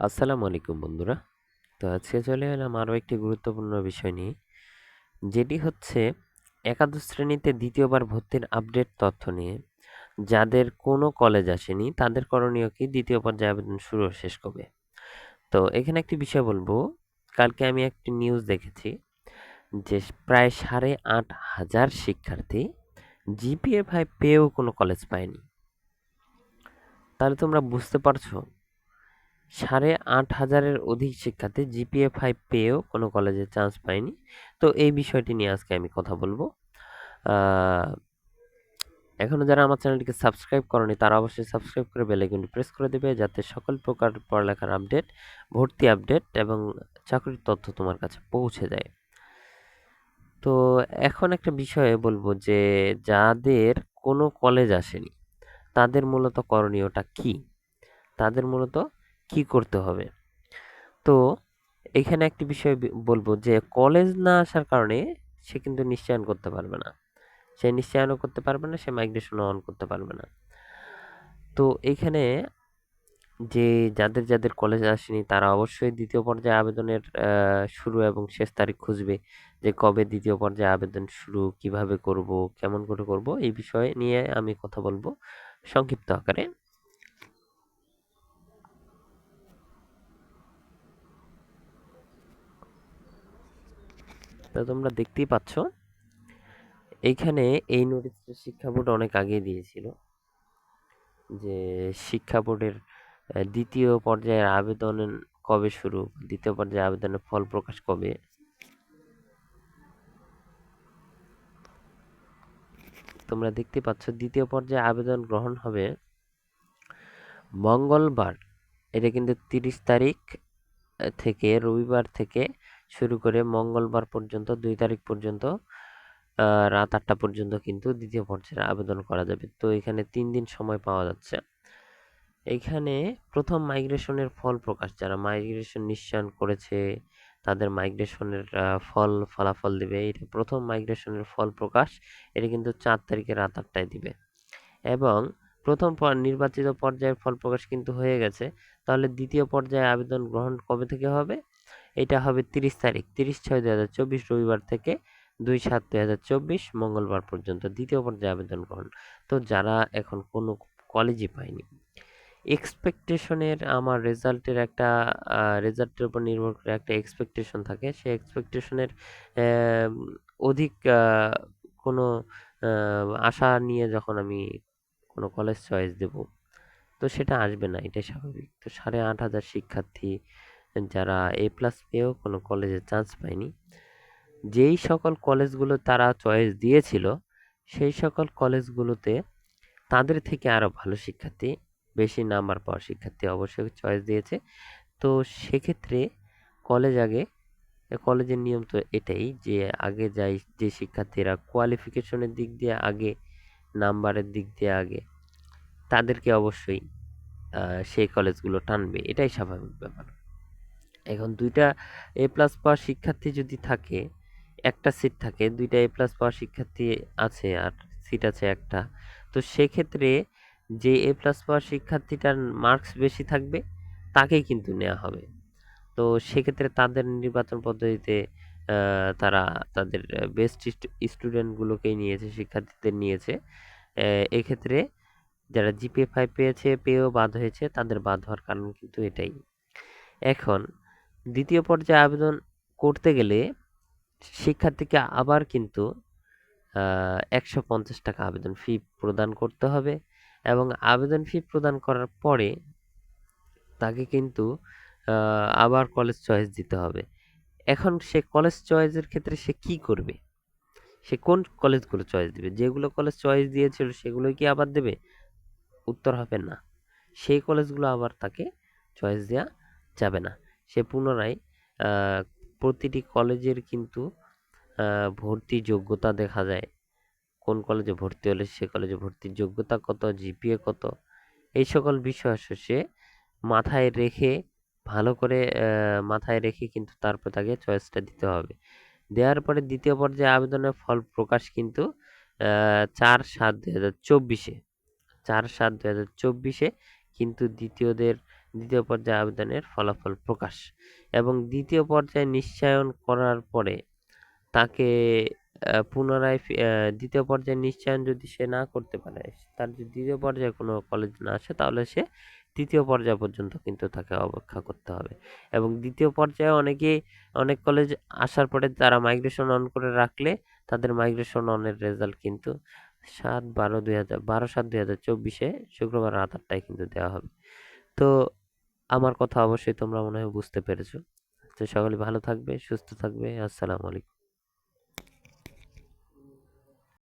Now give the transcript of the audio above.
আসসালামু আলাইকুম বন্ধুরা। তো আজকে চলে এলাম আরও একটি গুরুত্বপূর্ণ বিষয় নিয়ে, যেটি হচ্ছে একাদশ শ্রেণীতে দ্বিতীয়বার ভর্তির আপডেট তথ্য নিয়ে। যাদের কোনো কলেজ আসেনি তাদের করণীয় কি, দ্বিতীয় পর্যায়ে আবেদন শুরু ও শেষ কবে? তো এখানে একটি বিষয় বলবো, কালকে আমি একটি নিউজ দেখেছি যে প্রায় 8,500 শিক্ষার্থী GPA 5 পেয়েও কোনো কলেজ পায়নি। তাহলে তোমরা বুঝতে পারছো 8,500-এর অধিক শিক্ষার্থী GPA 5 পেয়েও কোনো কলেজে চান্স পায়নি। তো এই বিষয়টি নিয়ে আজকে আমি কথা বলবো। এখনও যারা আমার চ্যানেলটিকে সাবস্ক্রাইব করনি তারা অবশ্যই সাবস্ক্রাইব করে বেল আইকনটি প্রেস করে দেবে, যাতে সকল প্রকার পড়ালেখার আপডেট, ভর্তি আপডেট এবং চাকরির তথ্য তোমার কাছে পৌঁছে যায়। তো এখন একটা বিষয়ে বলবো যে যাদের কোনো কলেজ আসেনি তাদের মূলত করণীয়টা কি, তাদের মূলত কি করতে হবে। তো এখানে একটি বিষয় বলবো যে কলেজ না আসার কারণে সে কিন্তু নিশ্চয়ন করতে পারবে না, সে নিশ্চয়নও করতে পারবে না, সে মাইগ্রেশনও অন করতে পারবে না। তো এইখানে যে যাদের কলেজ আসেনি তারা অবশ্যই দ্বিতীয় পর্যায়ে আবেদনের শুরু এবং শেষ তারিখ খুঁজবে, যে কবে দ্বিতীয় পর্যায়ে আবেদন শুরু, কিভাবে করব, কেমন করে করব, এই বিষয় নিয়ে আমি কথা বলবো সংক্ষিপ্ত আকারে। তো তোমরা দেখতেই পাচ্ছ এইখানে এই নোটিশটা শিক্ষা বোর্ড অনেক আগেই দিয়েছিল, যে শিক্ষা বোর্ডের দ্বিতীয় পর্যায়ের আবেদন কবে শুরু, দ্বিতীয় পর্যায়ে আবেদনের ফল প্রকাশ কবে। তোমরা দেখতে পাচ্ছ দ্বিতীয় পর্যায়ে আবেদন গ্রহণ হবে মঙ্গলবার। এটা কিন্তু 30 তারিখ থেকে, রবিবার থেকে শুরু করে মঙ্গলবার পর্যন্ত 2 তারিখ পর্যন্ত রাত 8টা পর্যন্ত কিন্তু দ্বিতীয় পর্যায়ে আবেদন করা যাবে। তো এখানে 3 দিন সময় পাওয়া যাচ্ছে। এইখানে প্রথম মাইগ্রেশনের ফল প্রকাশ, যারা মাইগ্রেশন নিশ্চয়ন করেছে তাদের মাইগ্রেশনের ফলাফল দিবে। এটা প্রথম মাইগ্রেশনের ফল প্রকাশ, এটা কিন্তু 4 তারিখে রাত 8টায় দিবে। এবং প্রথম নির্বাচিত পর্যায়ের ফল প্রকাশ কিন্তু হয়ে গেছে। তাহলে দ্বিতীয় পর্যায়ে আবেদন গ্রহণ কবে থেকে হবে? এটা হবে 30 তারিখ, 30/6/2024 রবিবার থেকে 2/7/2024 মঙ্গলবার পর্যন্ত দ্বিতীয় পর্যায়ে আবেদন গ্রহণ। তো যারা এখন কোনো কলেজই পায়নি, এক্সপেকটেশনের, আমার রেজাল্টের একটা রেজাল্টের উপর নির্ভর করে একটা এক্সপেকটেশন থাকে, সেই এক্সপেকটেশনের অধিক কোনো আশা নিয়ে যখন আমি কোনো কলেজ চয়েস দেব, তো সেটা আসবে না, এটাই স্বাভাবিক। তো 8,500 শিক্ষার্থী যারা A+ পেয়েও কোনো কলেজে চান্স পায়নি, যেই সকল কলেজগুলো তারা চয়েস দিয়েছিল সেই সকল কলেজগুলোতে তাদের থেকে আরও ভালো শিক্ষার্থী, বেশি নাম্বার পাওয়া শিক্ষার্থী অবশ্যই চয়েস দিয়েছে। তো সেক্ষেত্রে কলেজ আগে, কলেজের নিয়ম তো এটাই যে আগে যাই, যে শিক্ষার্থীরা কোয়ালিফিকেশনের দিক দিয়ে আগে, নাম্বারের দিক দিয়ে আগে, তাদেরকে অবশ্যই সেই কলেজগুলো টানবে, এটাই স্বাভাবিক ব্যাপার। এখন 2টা A+ পাওয়া শিক্ষার্থী যদি থাকে, একটা সিট থাকে, 2টা A+ পাওয়া শিক্ষার্থী আছে আর সিট আছে একটা, তো সেক্ষেত্রে যে A+ পাওয়া শিক্ষার্থীটার মার্কস বেশি থাকবে তাকেই কিন্তু নেওয়া হবে। তো সেক্ষেত্রে তাদের নির্বাচন পদ্ধতিতে তারা তাদের বেস্ট স্টুডেন্টগুলোকেই নিয়েছে, শিক্ষার্থীদের নিয়েছে। এক্ষেত্রে যারা GPA 5 পেয়েছে, পেয়েও বাদ হয়েছে, তাদের বাদ হওয়ার কারণ কিন্তু এটাই। এখন দ্বিতীয় পর্যায়ে আবেদন করতে গেলে শিক্ষার্থীকে আবার কিন্তু 150 টাকা আবেদন ফি প্রদান করতে হবে, এবং আবেদন ফি প্রদান করার পরে তাকে কিন্তু আবার কলেজ চয়েস দিতে হবে। এখন সে কলেজ চয়েসের ক্ষেত্রে সে কি করবে? সে কোন কলেজগুলো চয়েস দিবে? যেগুলো কলেজ চয়েস দিয়েছিল সেগুলোই কি আবার দেবে? উত্তর হবে না। সেই কলেজগুলো আবার তাকে চয়েস দেওয়া যাবে না। সে পুনরায় আহ, প্রতিটি কলেজের কিন্তু ভর্তি যোগ্যতা দেখা যায়, কোন কলেজে ভর্তি হলে সে কলেজে ভর্তির যোগ্যতা কত, GPA কত, এই সকল বিষয় সে মাথায় রেখে, ভালো করে মাথায় রেখে কিন্তু তারপর তাকে চয়েসটা দিতে হবে। দেওয়ার পরে দ্বিতীয় পর্যায়ে আবেদনের ফল প্রকাশ কিন্তু 4/7/2024, 4/7/2024 কিন্তু দ্বিতীয়দের দ্বিতীয় পর্যায়ে আবেদনের ফলাফল প্রকাশ এবং দ্বিতীয় পর্যায়ে নিশ্চয়ন করার পরে তাকে পুনরায় দ্বিতীয় পর্যায়ে নিশ্চয়ন যদি সে না করতে পারে, তার যদি দ্বিতীয় পর্যায়ে কোনো কলেজ না আসে, তাহলে সে তৃতীয় পর্যায় পর্যন্ত কিন্তু তাকে অপেক্ষা করতে হবে। এবং দ্বিতীয় পর্যায়ে অনেক কলেজ আসার পরে তারা মাইগ্রেশন অন করে রাখলে তাদের মাইগ্রেশন অনের রেজাল্ট কিন্তু 7/7/2024 শুক্রবার রাত 8টায় কিন্তু দেওয়া হবে। তো আমার কথা অবশ্যই তোমরা মনে হয় বুঝতে পেরেছো। তো সকলে ভালো থাকবে, সুস্থ থাকবে। আসসালামু আলাইকুম।